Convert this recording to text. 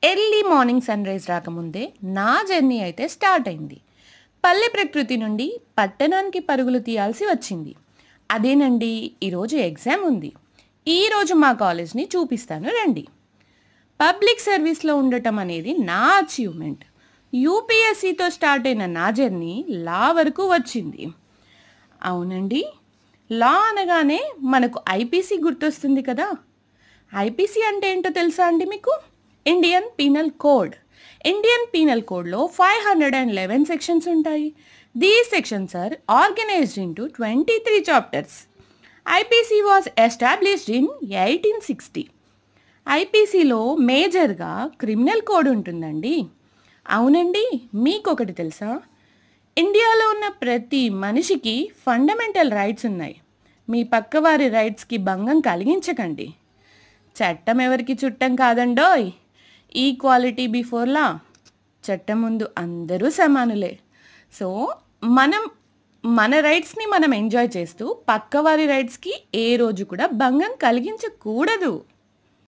Early morning sunrise రాకముందే నా journey అయితే స్టార్ట్ అయింది. పల్లె ప్రకృతి నుండి పట్టణానికి పరుగులు తీయాల్సి వచ్చింది. అదేనండి, ఈరోజు ఎగ్జామ్ ఉంది. ఈరోజు మా కాలేజ్‌ని చూపిస్తాను రండి. పబ్లిక్ సర్వీస్‌లో ఉండటం అనేది నా అచీవ్‌మెంట్. యూపీఎస్సీతో స్టార్ట్ అయిన నా జర్నీ లా వరకు వచ్చింది. అవునండి, లా అనగానే మనకు ఐపీసీ గుర్తొస్తుంది కదా! ఐపీసీ అంటే ఏంటో తెలుసా అండి మీకు? Indian penal code. Indian penal కోడ్‌లో 511 సెక్షన్స్ ఉంటాయి. These sections are organised into 23 chapters. IPC was established in 1860. ఐపీసీలో మేజర్‌గా క్రిమినల్ కోడ్ ఉంటుందండి. అవునండి, మీకొకటి తెలుసా? ఇండియాలో ఉన్న ప్రతి మనిషికి ఫండమెంటల్ రైట్స్ ఉన్నాయి. మీ పక్కవారి రైట్స్‌కి భంగం కలిగించకండి. చట్టం ఎవరికి చుట్టం కాదండోయ్! Equality before law. చట్టం ముందు అందరూ సమానులే. సో, మనం మన రైట్స్‌ని మనం ఎంజాయ్ చేస్తూ పక్కవారి రైట్స్‌కి ఏ రోజు కూడా భంగం కలిగించకూడదు.